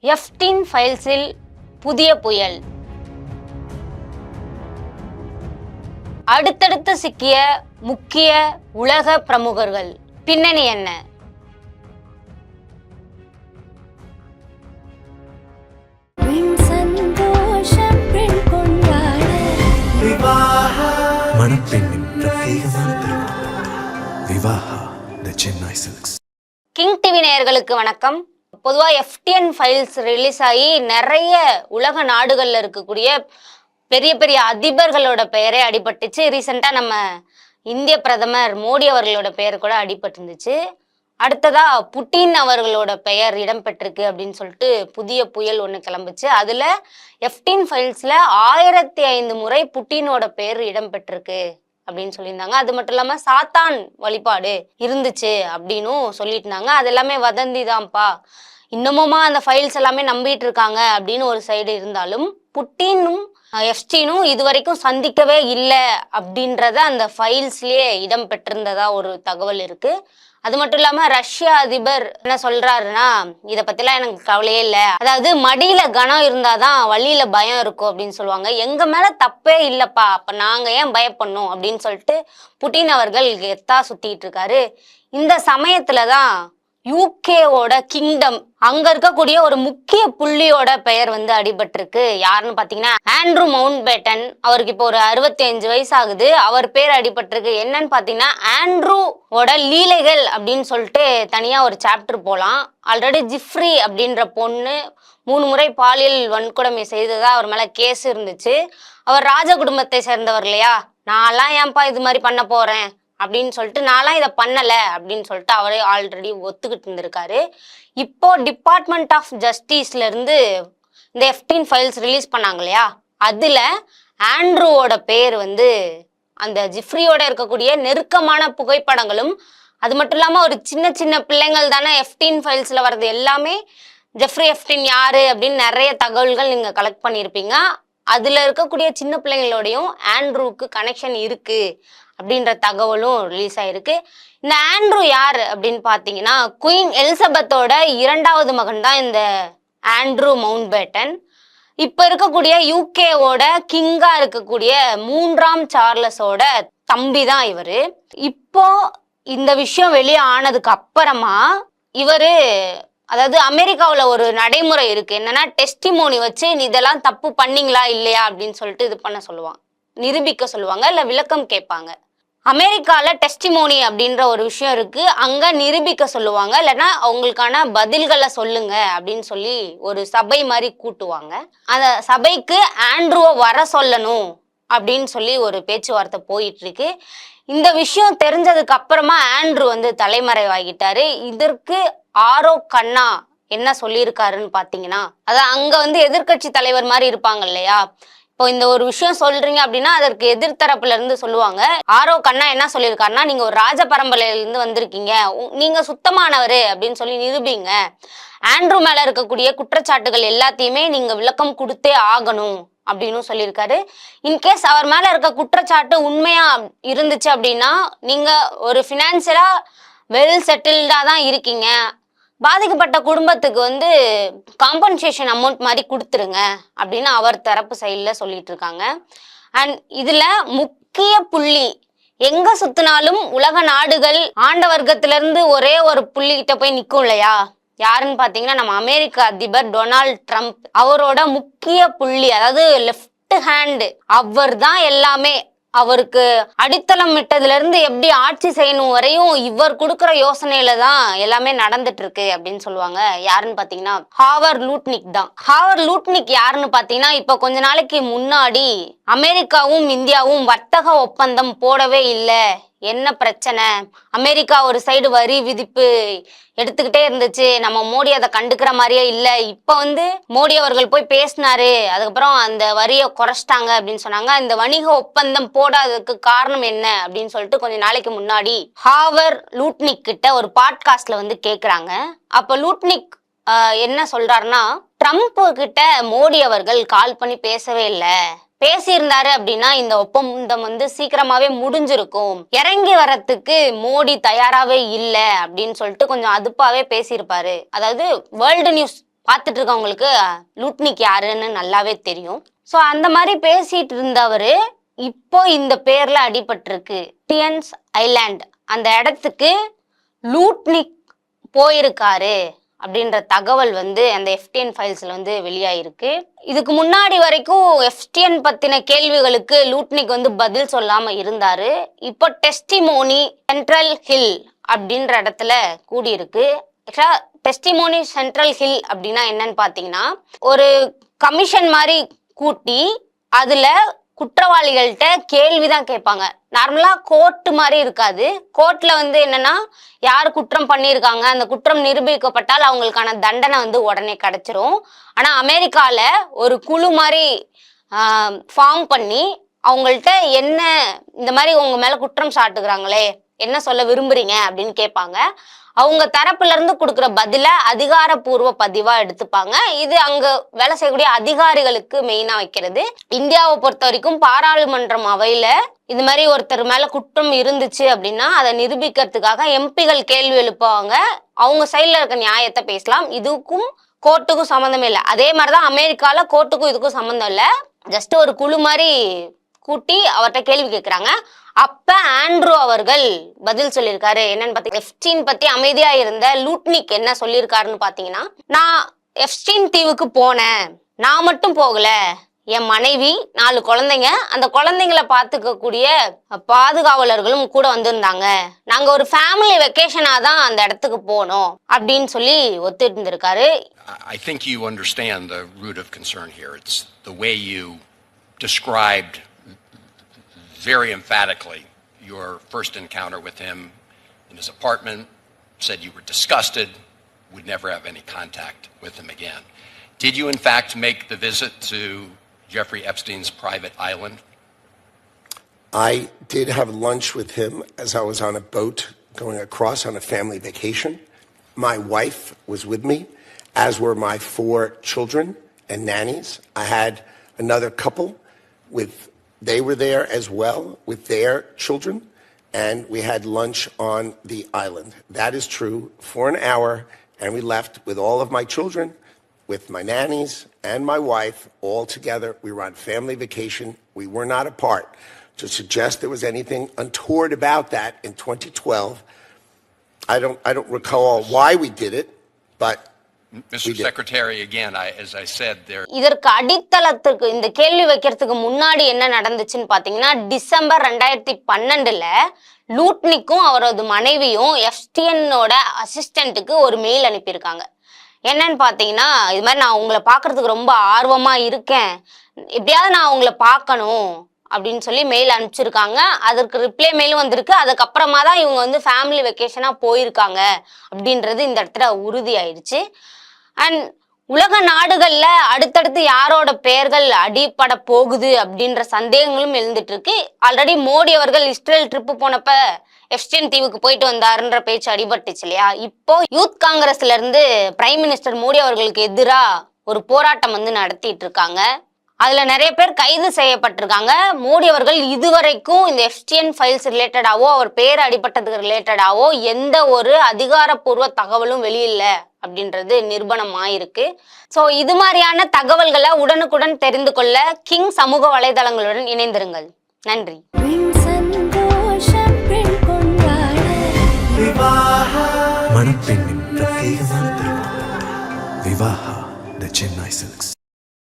எஃப்டீன் ஃபைல்ஸில் புதிய புயல். அடுத்தடுத்து சிக்கிய முக்கிய உலக பிரமுகர்கள். பின்னணி என்ன? மணப்பெண்ணின் பிரத்யேகமான திருமணம் விவாஹா தி சென்னை சில்க்ஸ். கிங் டிவி நேயர்களுக்கு வணக்கம். பொதுவாக எஃப்டிஎன் ஃபைல்ஸ் ரிலீஸ் ஆகி நிறைய உலக நாடுகளில் இருக்கக்கூடிய பெரிய பெரிய அதிபர்களோட பெயரே அடிபட்டுச்சு. ரீசெண்டாக நம்ம இந்திய பிரதமர் மோடி அவர்களோட பெயர் கூட அடிபட்டுருந்துச்சு. அடுத்ததா புட்டின் அவர்களோட பெயர் இடம்பெற்றிருக்கு அப்படின்னு சொல்லிட்டு புதிய புயல் ஒன்று கிளம்புச்சு. அதில் எஃப்டீன் ஃபைல்ஸில் 1005 முறை புட்டினோட பெயர் இடம்பெற்றிருக்கு அப்படின்னு சொல்லியிருந்தாங்க. அது மட்டும் இல்லாமல் சாத்தான் வழிபாடு இருந்துச்சு அப்படின்னும் சொல்லிட்டு இருந்தாங்க. அது எல்லாமே வதந்தி தான்ப்பா, இன்னமுமா அந்த ஃபைல்ஸ் எல்லாமே நம்பிட்டு இருக்காங்க அப்படின்னு ஒரு சைடு இருந்தாலும், புட்டினும் எஃப்ஸ்டீனும் இது வரைக்கும் சந்திக்கவே இல்லை அப்படின்றத அந்த ஃபைல்ஸ்லேயே இடம் பெற்றிருந்ததா ஒரு தகவல் இருக்கு. அது மட்டும் இல்லாம ரஷ்ய அதிபர் என்ன சொல்றாருன்னா, இதை பத்திலாம் எனக்கு கவலையே இல்லை, அதாவது மடியில கனம் இருந்தாதான் வழியில பயம் இருக்கும் அப்படின்னு சொல்லுவாங்க. எங்க மேல தப்பே இல்லப்பா, அப்ப நாங்க ஏன் பயப்படணும் அப்படின்னு சொல்லிட்டு புட்டின் அவர்கள் கெத்தா சுத்திட்டு இருக்காரு. இந்த சமயத்துலதான் யூகேவோட கிங்டம் அங்க இருக்கக்கூடிய ஒரு முக்கிய புள்ளியோட பெயர் வந்து அடிபட்டிருக்கு. யாருன்னு பாத்தீங்கன்னா ஆண்ட்ரூ மவுண்ட் பேட்டன். அவருக்கு இப்போ ஒரு 65 வயசு ஆகுது. அவர் பேர் அடிபட்டிருக்கு. என்னன்னு பாத்தீங்கன்னா ஆண்ட்ரூவோட லீலைகள் அப்படின்னு சொல்லிட்டு தனியா ஒரு சாப்டர் போலாம். ஆல்ரெடி ஜிஃப்ரி அப்படின்ற பொண்ணு 3 முறை பாலியல் வன்கொடுமை செய்ததா அவர் மேல கேஸ் இருந்துச்சு. அவர் ராஜ குடும்பத்தை சேர்ந்தவர் இல்லையா, நான்லாம் ஏன்பா இது மாதிரி பண்ண போறேன் அப்படின்னு சொல்லிட்டு, நான்லாம் இதை பண்ணலை அப்படின்னு சொல்லிட்டு அவரே ஆல்ரெடி ஒத்துக்கிட்டு இருந்திருக்காரு. இப்போ டிபார்ட்மெண்ட் ஆஃப் ஜஸ்டிஸ்ல இருந்து இந்த எஃப்டீன் ஃபைல்ஸ் ரிலீஸ் பண்ணாங்க இல்லையா, அதுல ஆண்ட்ரூவோட பேர் வந்து அந்த ஜிஃப்ரியோட இருக்கக்கூடிய நெருக்கமான புகைப்படங்களும், அது மட்டும் இல்லாம ஒரு சின்ன சின்ன பிள்ளைங்கள் தானே எஃப்டீன் ஃபைல்ஸ்ல வர்றது எல்லாமே, ஜெஃப்ரி எஃப்டீன் யாரு அப்படின்னு நிறைய தகவல்கள் நீங்க கலெக்ட் பண்ணியிருப்பீங்க. அதுல இருக்கக்கூடிய சின்ன பிள்ளைங்களோடையும் ஆண்ட்ரூவுக்கு கனெக்ஷன் இருக்கு அப்படின்ற தகவலும் ரிலீஸ் ஆயிருக்கு. இந்த ஆண்ட்ரூ யார் அப்படின்னு பார்த்தீங்கன்னா, குயின் எலிசபெத்தோட 2வது மகன் தான் இந்த ஆண்ட்ரூ மவுண்ட் பேட்டன். இப்போ இருக்கக்கூடிய யூகேவோட கிங்கா இருக்கக்கூடிய 3ஆம் சார்லஸோட தம்பி தான் இவரு. இப்போ இந்த விஷயம் வெளியே ஆனதுக்கு அப்புறமா இவரு, அதாவது அமெரிக்காவில் ஒரு நடைமுறை இருக்கு, என்னன்னா டெஸ்டிமோனி வச்சு இதெல்லாம் தப்பு பண்ணீங்களா இல்லையா அப்படின்னு சொல்லிட்டு இது பண்ண சொல்லுவாங்க, நிரூபிக்க சொல்லுவாங்க, இல்லை விளக்கம் கேட்பாங்க. அமெரிக்காவில் டெஸ்டிமோனி அப்படின்ற ஒரு விஷயம் இருக்கு, அங்கே நிரூபிக்க சொல்லுவாங்க, இல்லைன்னா அவங்களுக்கான பதில்களை சொல்லுங்க அப்படின்னு சொல்லி ஒரு சபை மாதிரி கூட்டுவாங்க. அந்த சபைக்கு ஆண்ட்ரூவை வர சொல்லணும் அப்படின்னு சொல்லி ஒரு பேச்சுவார்த்தை போயிட்டு இருக்கு. இந்த விஷயம் தெரிஞ்சதுக்கு அப்புறமா ஆண்ட்ரூ வந்து தலைமறைவாகிட்டாரு. இதற்கு ஆரோ கண்ணா என்ன சொல்லியிருக்காருன்னு பார்த்தீங்கன்னா, அதான் அங்கே வந்து எதிர்கட்சி தலைவர் மாதிரி இருப்பாங்க இல்லையா, இப்போ இந்த ஒரு விஷயம் சொல்றீங்க அப்படின்னா அதற்கு எதிர்த்தரப்புல இருந்து சொல்லுவாங்க. ஆரோ கண்ணா என்ன சொல்லியிருக்காருன்னா, நீங்க ஒரு ராஜ பரம்பரையில இருந்து வந்திருக்கீங்க, நீங்க சுத்தமானவரு அப்படின்னு சொல்லி நிரூபிங்க, ஆண்ட்ரூ மேல இருக்கக்கூடிய குற்றச்சாட்டுகள் எல்லாத்தையுமே நீங்க விளக்கம் கொடுத்தே ஆகணும் அப்படின்னு சொல்லியிருக்காரு. இன்கேஸ் அவர் மேல இருக்க குற்றச்சாட்டு உண்மையா இருந்துச்சு அப்படின்னா, நீங்க ஒரு ஃபினான்சியலா வெல் செட்டில்டா தான் இருக்கீங்க, பாதிக்கப்பட்ட குடும்பத்துக்கு வந்து காம்பன்சேஷன் அமௌண்ட் மாதிரி கொடுத்துருங்க அப்படின்னு அவர் தரப்பு சைடில் சொல்லிட்டு இருக்காங்க. அண்ட் இதுல முக்கிய புள்ளி, எங்க சுத்தினாலும் உலக நாடுகள் ஆண்ட வர்க்கத்திலிருந்து ஒரே ஒரு புள்ளி கிட்ட போய் நிற்கும் இல்லையா, யாருன்னு பார்த்தீங்கன்னா நம்ம அமெரிக்க அதிபர் டொனால்ட் ட்ரம்ப். அவரோட முக்கிய புள்ளி, அதாவது லெஃப்ட் ஹேண்டு, அவர் தான் எல்லாமே. அவருக்கு அடித்தளம் விட்டதுல இருந்து எப்படி ஆட்சி செய்யணும் வரையும் இவர் கொடுக்குற யோசனையில தான் எல்லாமே நடந்துட்டு இருக்கு அப்படின்னு சொல்லுவாங்க. யாருன்னு பாத்தீங்கன்னா ஹாவர்ட் லூட்னிக் தான். ஹாவர்ட் லூட்னிக் யாருன்னு பாத்தீங்கன்னா, இப்ப கொஞ்ச நாளைக்கு முன்னாடி அமெரிக்காவும் இந்தியாவும் வர்த்தக ஒப்பந்தம் போடவே இல்லை, என்ன பிரச்சனை, அமெரிக்கா ஒரு சைடு வரி விதிப்பு எடுத்துக்கிட்டே இருந்துச்சு, நம்ம மோடி அதை கண்டுக்கிற மாதிரியே இல்லை, இப்போ வந்து மோடி அவர்கள் போய் பேசினாரு, அதுக்கப்புறம் அந்த வரியை குறைச்சிட்டாங்க அப்படின்னு சொன்னாங்க. இந்த வணிக ஒப்பந்தம் போடாததுக்கு காரணம் என்ன அப்படின்னு சொல்லிட்டு கொஞ்ச நாளைக்கு முன்னாடி ஹாவர்ட் லூட்னிக் கிட்ட ஒரு பாட்காஸ்ட்ல வந்து கேட்குறாங்க. அப்போ லூட்னிக் என்ன சொல்றாருன்னா, ட்ரம்ப் கிட்ட மோடி அவர்கள் கால் பண்ணி பேசவே இல்லை, பேசியிருந்தாரு அப்படின்னா இந்த ஒப்பந்தம் வந்து சீக்கிரமாவே முடிஞ்சிருக்கும், இறங்கி வரத்துக்கு மோடி தயாராகவே இல்லை அப்படின்னு சொல்லிட்டு கொஞ்சம் அதுப்பாவே பேசியிருப்பாரு. அதாவது வேர்ல்டு நியூஸ் பார்த்துட்டு இருக்கவங்களுக்கு லூட்னிக் யாருன்னு நல்லாவே தெரியும். ஸோ அந்த மாதிரி பேசிட்டு இருந்தவர் இப்போ இந்த பேர்ல அடிபட்டிருக்கு. டியன்ஸ் ஐலாண்ட் அந்த இடத்துக்கு லூட்னிக் போயிருக்காரு அப்படின்ற தகவல் வந்து அந்த எஃப்டிஎன் ஃபைல்ஸ்ல வந்து வெளியாயிருக்கு. இதுக்கு முன்னாடி வரைக்கும் எஃப்டிஎன் பத்தின கேள்விகளுக்கு லூட்னிக் வந்து பதில் சொல்லாம இருந்தாரு. இப்போ டெஸ்டிமோனி சென்ட்ரல் ஹில் அப்படின்ற இடத்துல கூடியிருக்கு. டெஸ்டிமோனி சென்ட்ரல் ஹில் அப்படின்னா என்னன்னு பாத்தீங்கன்னா, ஒரு கமிஷன் மாதிரி கூட்டி அதுல குற்றவாளிகள்கிட்ட கேள்விதான் கேட்பாங்க. நார்மலா கோர்ட் மாதிரி இருக்காது. கோர்ட்ல வந்து என்னன்னா, யார் குற்றம் பண்ணியிருக்காங்க, அந்த குற்றம் நிரூபிக்கப்பட்டால் அவங்களுக்கான தண்டனை வந்து உடனே கிடைச்சிரும். ஆனா அமெரிக்கால ஒரு குழு மாதிரி ஃபார்ம் பண்ணி அவங்கள்ட்ட என்ன இந்த மாதிரி உங்க மேல குற்றம் சாட்டுகிறாங்களே, என்ன சொல்ல விரும்புறீங்க அப்படின்னு கேட்பாங்க. அவங்க தரப்புல இருந்து கொடுக்குற பதில அதிகாரப்பூர்வ பதிவா எடுத்துப்பாங்க. இது அங்க வேலை செய்யக்கூடிய அதிகாரிகளுக்கு மெயினா வைக்கிறது. இந்தியாவை பொறுத்த வரைக்கும் பாராளுமன்றம் அவையில இது மாதிரி ஒருத்தர் மேல குற்றம் இருந்துச்சு அப்படின்னா அதை நிரூபிக்கிறதுக்காக எம்பிகள் கேள்வி எழுப்புவாங்க. அவங்க சைட்ல இருக்க நியாயத்தை பேசலாம். இதுக்கும் கோர்ட்டுக்கும் சம்மந்தமே இல்லை. அதே மாதிரிதான் அமெரிக்கால கோர்ட்டுக்கும் இதுக்கும் சம்மந்தம் இல்லை. ஜஸ்ட் ஒரு குழு மாதிரி கூட்டி அவர்கிட்ட கேள்வி கேட்கிறாங்க. அப்ப ஆண்ட்ரூ அவர்கள் பதில் சொல்லியிருக்காரு. என்னன்னு பாத்தீங்கன்னா, எப்ஸ்டீன் பத்தி அமைதியா இருந்த லூட்னிக் என்ன சொல்லியிருக்காருன்னு பாத்தீங்கன்னா, நான் எப்ஸ்டீன் தீவுக்கு போனேன், நான் மட்டும் போகல, என் மனைவி 4 குழந்தைங்க, அந்த குழந்தைங்களை பார்த்துக்க கூடிய பாதுகாவலர்களும் கூட வந்திருந்தாங்க, நாங்க ஒரு ஃபேமிலி வெக்கேஷனா தான் அந்த இடத்துக்கு போனோம் அப்படின்னு சொல்லி ஒத்துட்டு இருந்திருக்காரு. I think you understand the root of concern here. It's the way you described very emphatically your first encounter with him in his apartment, said you were disgusted, would never have any contact with him again. Did you in fact make the visit to Jeffrey Epstein's private island? I did have lunch with him as I was on a boat going across on a family vacation. My wife was with me, as were my 4 children and nannies. I had another couple they were there as well with their children, and we had lunch on the island. That is true, for an hour, and we left with all of my children, with my nannies and my wife, all together. We were on family vacation. We were not apart. To suggest there was anything untoward about that in 2012, I don't recall why we did it, but Mr. Secretary, again, as I said, there. இதற்கு அடித்தளத்துக்கு இந்த கேள்வி வைக்கிறதுக்கு முன்னாடி என்ன நடந்துச்சுன்னு பாத்தீங்கன்னா, December 2012 லூட்னிக்கும் அவரது மனைவியும் எப்ஸ்டீனோட அசிஸ்டன்ட்டுக்கு ஒரு மெயில் அனுப்பியிருக்காங்க. என்னன்னு பாத்தீங்கன்னா, இது மாதிரி நான் உங்களை பாக்குறதுக்கு ரொம்ப ஆர்வமா இருக்கேன், எப்படியாவது நான் உங்களை பார்க்கணும் அப்படின்னு சொல்லி மெயில் அனுப்பிச்சிருக்காங்க. அதற்கு ரிப்ளை மெயிலும் வந்திருக்கு. அதுக்கப்புறமா தான் இவங்க வந்து ஃபேமிலி வெக்கேஷனா போயிருக்காங்க அப்படின்றது இந்த இடத்துல உறுதி ஆயிடுச்சு. அண்ட் உலக நாடுகள்ல அடுத்தடுத்து யாரோட பெயர்கள் அடிபட போகுது அப்படின்ற சந்தேகங்களும் எழுந்துட்டு இருக்கு. ஆல்ரெடி மோடி அவர்கள் இஸ்ரேல் ட்ரிப்பு போனப்ப எப்ஸ்டீன் தீவுக்கு போயிட்டு வந்தாருன்ற பேச்சு அடிபட்டுச்சு இல்லையா. இப்போ யூத் காங்கிரஸ்ல இருந்து பிரைம் மினிஸ்டர் மோடி அவர்களுக்கு எதிராக ஒரு போராட்டம் வந்து நடத்திட்டு இருக்காங்க. அதுல நிறைய பேர் கைது செய்யப்பட்டிருக்காங்க. மோடி அவர்கள் இதுவரைக்கும் இந்த எப்ஸ்டீன் ஃபைல்ஸ் ரிலேட்டடாவோ அவர் பேர் அடிபட்டதுக்கு ரிலேட்டடாவோ எந்த ஒரு அதிகாரப்பூர்வ தகவலும் வெளியில்ல அப்படின்றது நிரூபணம் ஆயிருக்கு. ஸோ இது மாதிரியான தகவல்களை உடனுக்குடன் தெரிந்து கொள்ள கிங் சமூக வலைதளங்களுடன் இணைந்திருங்கள். நன்றி. மணப்பெண்ணின் பிரத்யேகமான திருமணம் விவாஹா தி சென்னை சில்க்ஸ்.